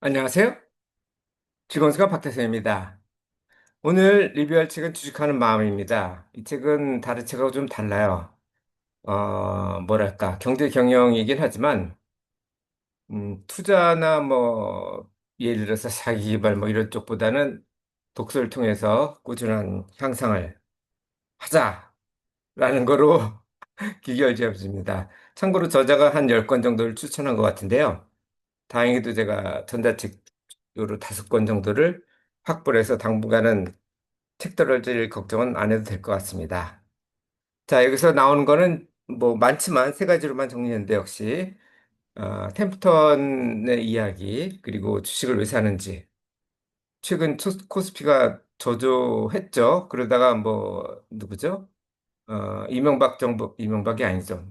안녕하세요. 즐거운시간 박태선입니다. 오늘 리뷰할 책은 주식하는 마음입니다. 이 책은 다른 책하고 좀 달라요. 뭐랄까, 경제 경영이긴 하지만, 투자나 뭐, 예를 들어서 자기 개발 뭐 이런 쪽보다는 독서를 통해서 꾸준한 향상을 하자라는 거로 기결지었습니다. 참고로 저자가 한 10권 정도를 추천한 것 같은데요. 다행히도 제가 전자책으로 5권 정도를 확보를 해서 당분간은 책 떨어질 걱정은 안 해도 될 것 같습니다. 자, 여기서 나오는 거는 뭐 많지만 세 가지로만 정리했는데 역시 템프턴의 이야기 그리고 주식을 왜 사는지 최근 코스피가 저조했죠. 그러다가 뭐 누구죠? 이명박 정부 이명박이 아니죠.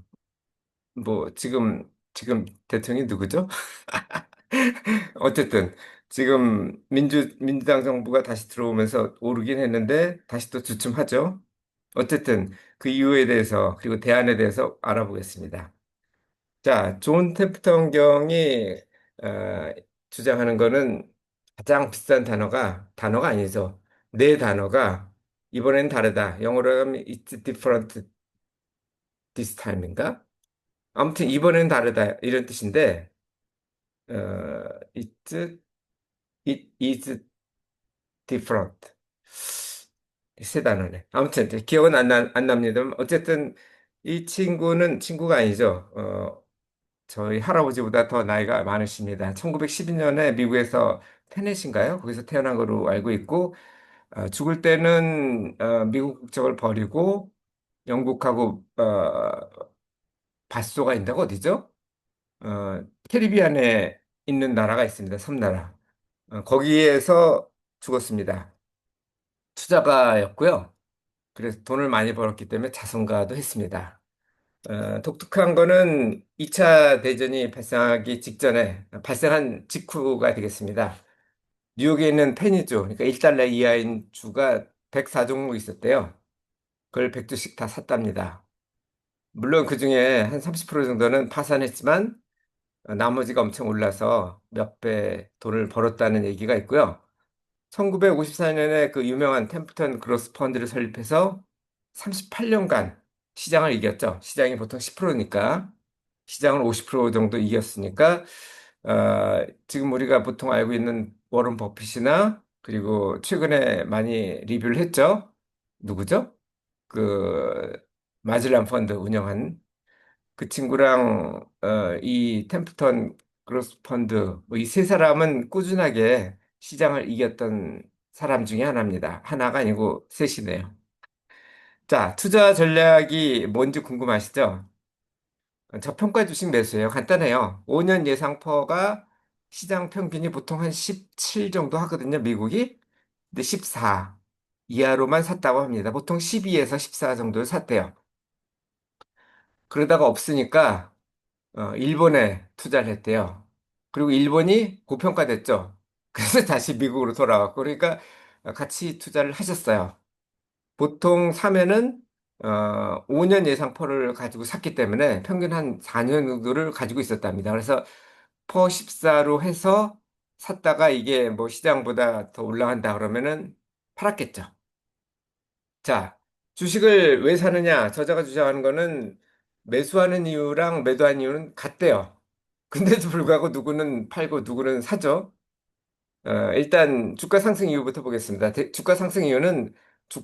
뭐 지금 대통령이 누구죠? 어쨌든 지금 민주당 정부가 다시 들어오면서 오르긴 했는데 다시 또 주춤하죠. 어쨌든 그 이유에 대해서 그리고 대안에 대해서 알아보겠습니다. 자, 존 템프턴 경이 어, 주장하는 거는 가장 비싼 단어가 아니죠. 네 단어가 이번엔 다르다. 영어로 하면 It's different this time인가? 아무튼 이번엔 다르다 이런 뜻인데 it is different. 세 단어네. 아무튼 기억은 안 납니다만 어쨌든 이 친구가 아니죠. 저희 할아버지보다 더 나이가 많으십니다. 1912년에 미국에서 테넷인가요? 거기서 태어난 걸로 알고 있고 죽을 때는 미국 국적을 버리고 영국하고 밭소가 있다고 어디죠? 캐리비안에 있는 나라가 있습니다. 섬나라. 거기에서 죽었습니다. 투자가였고요. 그래서 돈을 많이 벌었기 때문에 자선가도 했습니다. 독특한 거는 2차 대전이 발생하기 직전에, 발생한 직후가 되겠습니다. 뉴욕에 있는 페니주, 그러니까 1달러 이하인 주가 104종목 있었대요. 그걸 100주씩 다 샀답니다. 물론 그 중에 한 30% 정도는 파산했지만, 나머지가 엄청 올라서 몇 배 돈을 벌었다는 얘기가 있고요. 1954년에 그 유명한 템프턴 그로스 펀드를 설립해서 38년간 시장을 이겼죠. 시장이 보통 10%니까 시장을 50% 정도 이겼으니까 지금 우리가 보통 알고 있는 워런 버핏이나 그리고 최근에 많이 리뷰를 했죠. 누구죠? 그 마즐란 펀드 운영한 그 친구랑 이 템프턴 그로스 펀드 뭐 이 세 사람은 꾸준하게 시장을 이겼던 사람 중에 하나입니다. 하나가 아니고 셋이네요. 자, 투자 전략이 뭔지 궁금하시죠? 저평가 주식 매수예요. 간단해요. 5년 예상퍼가 시장 평균이 보통 한 17 정도 하거든요, 미국이. 근데 14 이하로만 샀다고 합니다. 보통 12에서 14 정도를 샀대요. 그러다가 없으니까 일본에 투자를 했대요. 그리고 일본이 고평가됐죠. 그래서 다시 미국으로 돌아왔고, 그러니까 같이 투자를 하셨어요. 보통 사면은 5년 예상퍼를 가지고 샀기 때문에 평균 한 4년 정도를 가지고 있었답니다. 그래서 퍼 14로 해서 샀다가 이게 뭐 시장보다 더 올라간다 그러면은 팔았겠죠. 자, 주식을 왜 사느냐? 저자가 주장하는 거는 매수하는 이유랑 매도하는 이유는 같대요. 근데도 불구하고 누구는 팔고 누구는 사죠. 일단 주가 상승 이유부터 보겠습니다. 주가 상승 이유는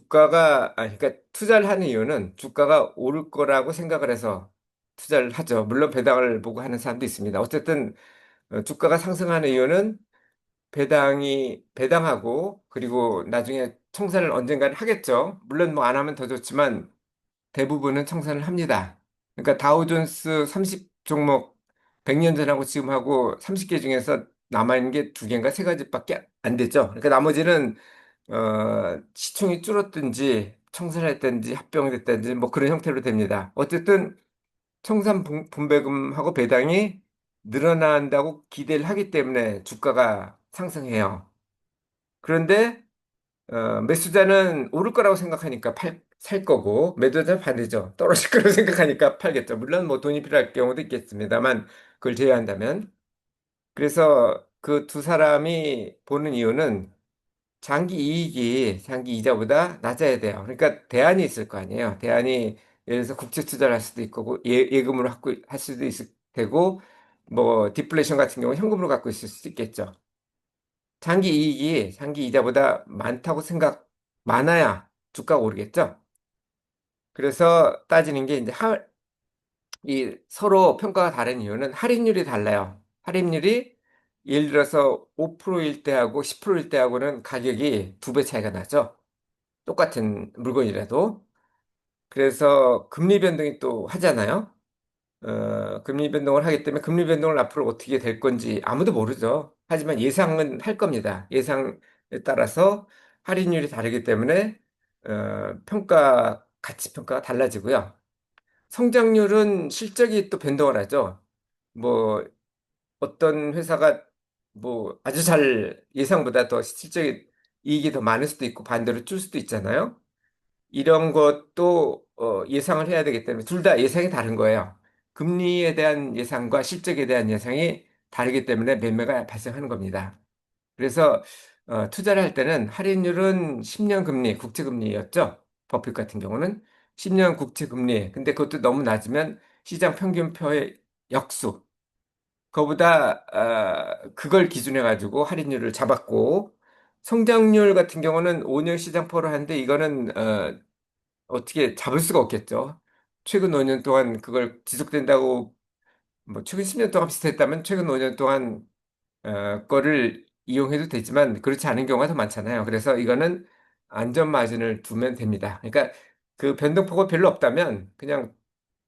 그러니까 투자를 하는 이유는 주가가 오를 거라고 생각을 해서 투자를 하죠. 물론 배당을 보고 하는 사람도 있습니다. 어쨌든 주가가 상승하는 이유는 배당하고 그리고 나중에 청산을 언젠가는 하겠죠. 물론 뭐 안 하면 더 좋지만 대부분은 청산을 합니다. 그러니까 다우존스 30 종목 100년 전하고 지금하고 30개 중에서 남아있는 게 두 개인가 세 가지밖에 안 되죠. 그러니까 나머지는 시총이 줄었든지 청산을 했든지 합병이 됐든지 뭐 그런 형태로 됩니다. 어쨌든 청산 분배금하고 배당이 늘어난다고 기대를 하기 때문에 주가가 상승해요. 그런데 매수자는 오를 거라고 생각하니까 살 거고, 매도자는 반대죠. 떨어질 거라고 생각하니까 팔겠죠. 물론 뭐 돈이 필요할 경우도 있겠습니다만, 그걸 제외한다면. 그래서 그 두 사람이 보는 이유는 장기 이익이 장기 이자보다 낮아야 돼요. 그러니까 대안이 있을 거 아니에요. 대안이 예를 들어서 국채 투자를 할 수도 있고 예금으로 갖고 할 수도 있을 테고 뭐 디플레이션 같은 경우는 현금으로 갖고 있을 수도 있겠죠. 장기 이익이 장기 이자보다 많다고 생각 많아야 주가가 오르겠죠. 그래서 따지는 게 이제 이 서로 평가가 다른 이유는 할인율이 달라요. 할인율이 예를 들어서 5%일 때하고 10%일 때하고는 가격이 두 배 차이가 나죠. 똑같은 물건이라도. 그래서 금리 변동이 또 하잖아요. 금리 변동을 하기 때문에 금리 변동을 앞으로 어떻게 될 건지 아무도 모르죠. 하지만 예상은 할 겁니다. 예상에 따라서 할인율이 다르기 때문에 가치 평가가 달라지고요. 성장률은 실적이 또 변동을 하죠. 뭐 어떤 회사가 뭐 아주 잘 예상보다 더 실적이 이익이 더 많을 수도 있고 반대로 줄 수도 있잖아요. 이런 것도 예상을 해야 되기 때문에 둘 다 예상이 다른 거예요. 금리에 대한 예상과 실적에 대한 예상이 다르기 때문에 매매가 발생하는 겁니다. 그래서 투자를 할 때는 할인율은 10년 금리, 국채 금리였죠. 버핏 같은 경우는 10년 국채 금리. 근데 그것도 너무 낮으면 시장 평균표의 역수. 그거보다 그걸 기준해 가지고 할인율을 잡았고 성장률 같은 경우는 5년 시장포를 하는데 이거는 어떻게 잡을 수가 없겠죠. 최근 5년 동안 그걸 지속된다고 뭐 최근 10년 동안 비슷했다면 최근 5년 동안 거를 이용해도 되지만 그렇지 않은 경우가 더 많잖아요. 그래서 이거는 안전 마진을 두면 됩니다. 그러니까 그 변동폭이 별로 없다면 그냥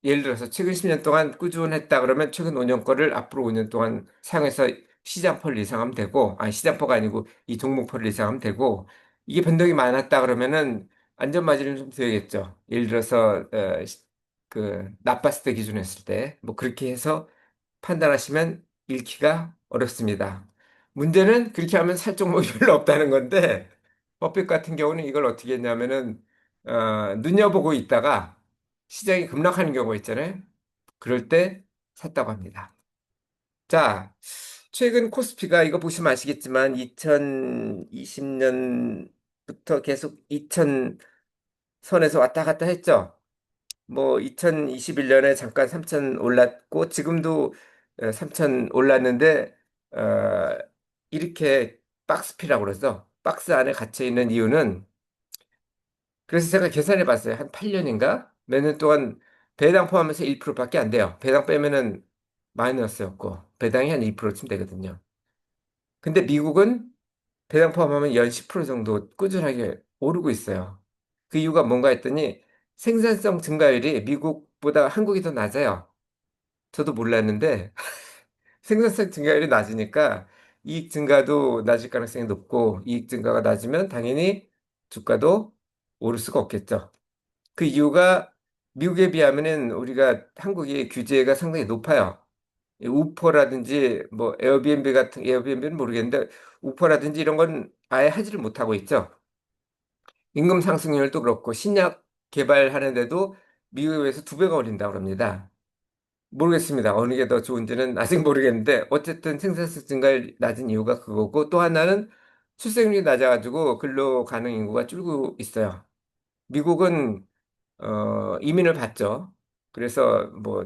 예를 들어서 최근 10년 동안 꾸준했다 그러면 최근 5년 거를 앞으로 5년 동안 사용해서 시장포를 예상하면 되고, 아니 시장포가 아니고 이 종목포를 예상하면 되고, 이게 변동이 많았다 그러면은 안전 마진을 좀 둬야겠죠. 예를 들어서 그 나빴을 때 기준했을 때 뭐 그렇게 해서 판단하시면 읽기가 어렵습니다. 문제는 그렇게 하면 살 종목이 별로 없다는 건데 버핏 같은 경우는 이걸 어떻게 했냐면은 눈여보고 있다가 시장이 급락하는 경우가 있잖아요. 그럴 때 샀다고 합니다. 자, 최근 코스피가 이거 보시면 아시겠지만 2020년부터 계속 2000선에서 왔다 갔다 했죠. 뭐 2021년에 잠깐 3천 올랐고 지금도 3천 올랐는데 이렇게 박스피라고 그러죠. 박스 안에 갇혀 있는 이유는 그래서 제가 계산해 봤어요. 한 8년인가? 몇 년 동안 배당 포함해서 1%밖에 안 돼요. 배당 빼면은 마이너스였고 배당이 한 2%쯤 되거든요. 근데 미국은 배당 포함하면 연 10% 정도 꾸준하게 오르고 있어요. 그 이유가 뭔가 했더니 생산성 증가율이 미국보다 한국이 더 낮아요. 저도 몰랐는데 생산성 증가율이 낮으니까 이익 증가도 낮을 가능성이 높고 이익 증가가 낮으면 당연히 주가도 오를 수가 없겠죠. 그 이유가 미국에 비하면은 우리가 한국이 규제가 상당히 높아요. 이 우퍼라든지 뭐 에어비앤비 같은 에어비앤비는 모르겠는데 우퍼라든지 이런 건 아예 하지를 못하고 있죠. 임금 상승률도 그렇고 신약 개발하는데도 미국에 비해서 두 배가 걸린다고 합니다. 모르겠습니다. 어느 게 더 좋은지는 아직 모르겠는데 어쨌든 생산성 증가율 낮은 이유가 그거고 또 하나는 출생률이 낮아가지고 근로 가능 인구가 줄고 있어요. 미국은 이민을 받죠. 그래서 뭐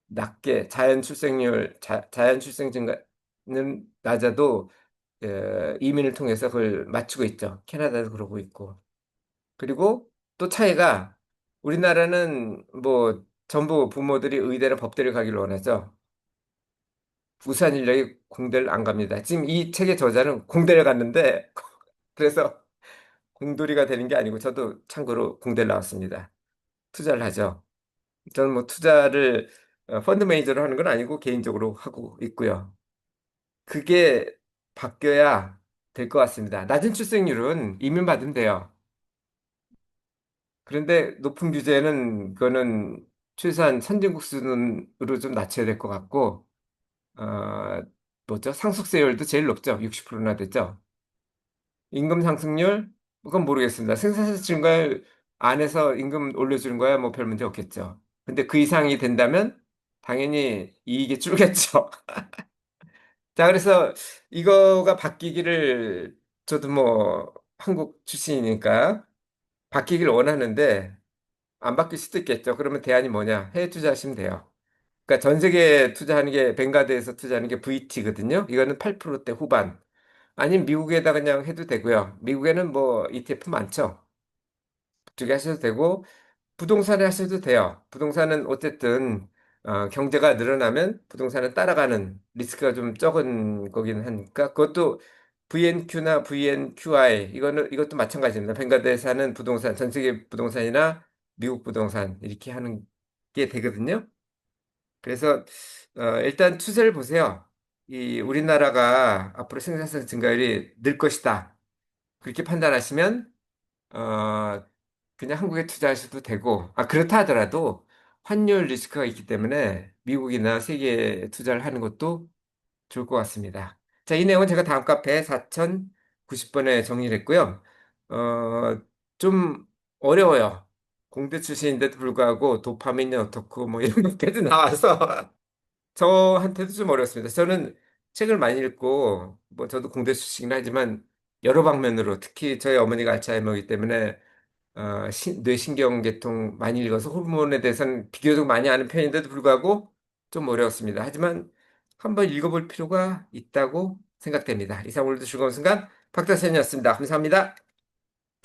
낮게 자연 출생 증가는 낮아도 이민을 통해서 그걸 맞추고 있죠. 캐나다도 그러고 있고. 그리고 또 차이가 우리나라는 뭐 전부 부모들이 의대나 법대를 가기를 원하죠. 우수한 인력이 공대를 안 갑니다. 지금 이 책의 저자는 공대를 갔는데 그래서 공돌이가 되는 게 아니고 저도 참고로 공대를 나왔습니다. 투자를 하죠. 저는 뭐 투자를 펀드 매니저로 하는 건 아니고 개인적으로 하고 있고요. 그게 바뀌어야 될 것 같습니다. 낮은 출생률은 이민 받으면 돼요. 그런데 높은 규제는 그거는 최소한 선진국 수준으로 좀 낮춰야 될 것 같고, 어, 뭐죠? 상속세율도 제일 높죠. 60%나 됐죠. 임금 상승률? 그건 모르겠습니다. 생산성 증가율 안에서 임금 올려주는 거야 뭐 별 문제 없겠죠. 근데 그 이상이 된다면 당연히 이익이 줄겠죠. 자, 그래서 이거가 바뀌기를 저도 뭐 한국 출신이니까 바뀌길 원하는데 안 바뀔 수도 있겠죠. 그러면 대안이 뭐냐? 해외 투자하시면 돼요. 그러니까 전 세계 투자하는 게 뱅가드에서 투자하는 게 VT거든요. 이거는 8%대 후반. 아니면 미국에다 그냥 해도 되고요. 미국에는 뭐 ETF 많죠. 그쪽에 하셔도 되고 부동산에 하셔도 돼요. 부동산은 어쨌든 경제가 늘어나면 부동산은 따라가는 리스크가 좀 적은 거긴 하니까 그것도 VNQ나 VNQI 이것도 마찬가지입니다. 뱅가드에 사는 부동산, 전 세계 부동산이나 미국 부동산 이렇게 하는 게 되거든요. 그래서 일단 추세를 보세요. 이 우리나라가 앞으로 생산성 증가율이 늘 것이다. 그렇게 판단하시면 어, 그냥 한국에 투자하셔도 되고, 그렇다 하더라도 환율 리스크가 있기 때문에 미국이나 세계에 투자를 하는 것도 좋을 것 같습니다. 자, 이 내용은 제가 다음 카페 4090번에 정리를 했고요. 어, 좀 어려워요. 공대 출신인데도 불구하고 도파민이 어떻고 뭐 이런 것까지 나와서 저한테도 좀 어렵습니다. 저는 책을 많이 읽고, 뭐 저도 공대 출신이긴 하지만 여러 방면으로 특히 저희 어머니가 알츠하이머이기 때문에 뇌신경계통 많이 읽어서 호르몬에 대해서는 비교적 많이 아는 편인데도 불구하고 좀 어려웠습니다. 하지만 한번 읽어볼 필요가 있다고 생각됩니다. 이상 오늘도 즐거운 순간 박다선이었습니다. 감사합니다.